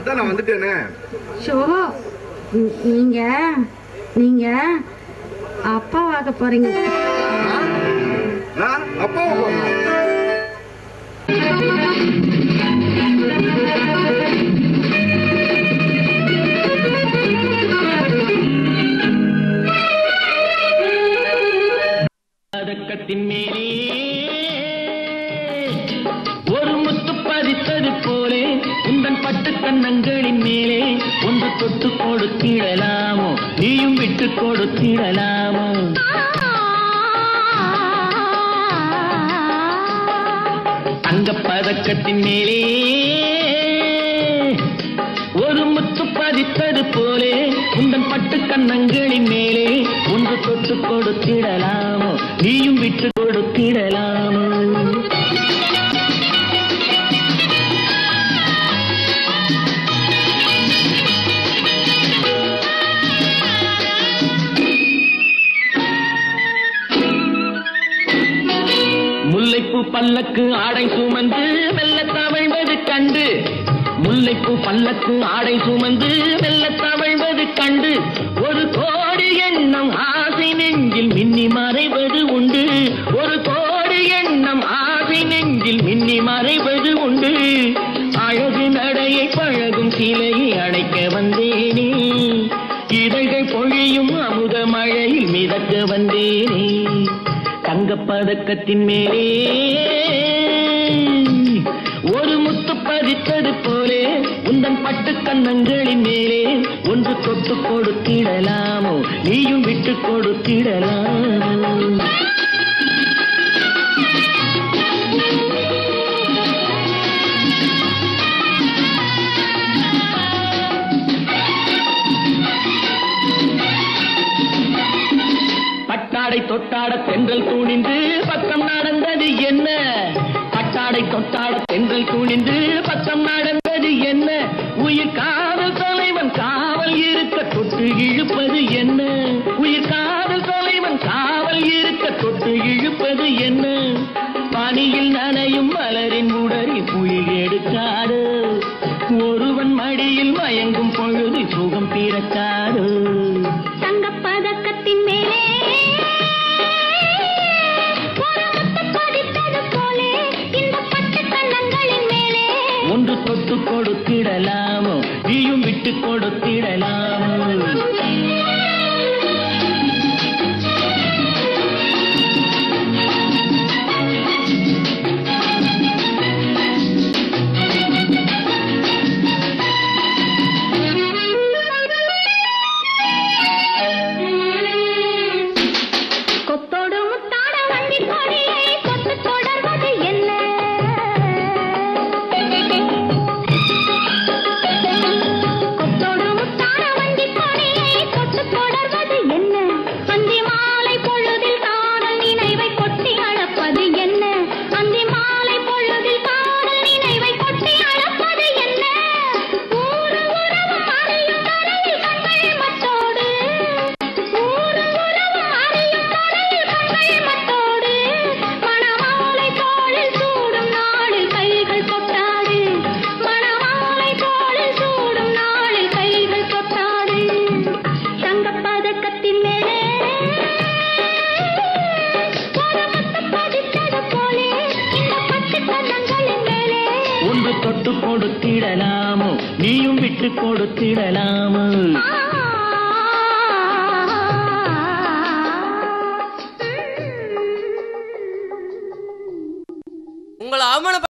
அதான் நான் வந்துட்டேனே. ஷோ, நீங்க நீங்க அப்பாவாக போறீங்க. அப்பாவை போறேன். பதக்கத்தின் மேலே ஒரு முத்து பதித்தது போலே உந்தன் பட்டு கண்ணங்களின் மேலே ஒன்று தொட்டு கொடுத்திடலாமோ, நீயும் விட்டு கொடுத்திடலாமோ? தங்க பதக்கத்தின் மேலே ஒரு முத்து பதித்தது போலே உந்தன் பட்டு கண்ணங்களின் மேலே ஒன்று தொட்டு கொடுத்திடலாமோ, நீயும் விட்டு கொடுத்திடலாமோ? முல்லைப்பூ பல்லக்கு ஆடை சுமந்து மெல்ல தவழ்வது கண்டு, முல்லைப்பூ பல்லக்கு ஆடை சுமந்து மெல்ல தவழ்வது கண்டு ஒரு கோடி எண்ணம் ஆசை நெஞ்சில் மின்னி மறைவது உண்டு, ஒரு கோடி எண்ணம் ஆசை நெஞ்சில் மின்னி மறைவது உண்டு. அழகு நடையை பழகும் சிலையை அடைக்க வந்தேனே, இதழ்கள் பொழியும் அமுத மழையில் மிதக்க வந்தேனே. தங்கப்பதக்கத்தின் மேலே ஒரு முத்து பதித்தது போலே உந்தன் பட்டு கண்ணங்களின் மேலே ஒன்று தொட்டு கொடுத்திடலாமோ, நீயும் விட்டு கொடுத்திடலாமோ? பட்டாடை தொட்டாட தென்றல் துணிந்து பக்கம் நடந்தது என்ன, பட்டாடை தொட்டாட தென்றல் துணிந்து பக்கம் நடந்தது என்ன? உயிர் காதல் தலைவன் காவல் இருக்க தொட்டு இழுப்பது என்ன, உயிர் காதல் தலைவன் காவல் இருக்க தொட்டு இழுப்பது என்ன? பனியில் நனையும் மலரின் உடலில் புயல் எடுக்காது, ஒருவன் மடியில் மயங்கும் பொழுது சுகம் பிறக்காது. தங்கப்பதக்கத்தின் மேலே ஒன்று தொட்டு கொடுத்திடலாமோ, நீயும் விட்டு கொடுத்திடலாமோ? ஒன்று தொட்டு கொடுத்திடலாமோ, நீயும் விட்டு கொடுத்திடலாமோ? உங்களை அவமான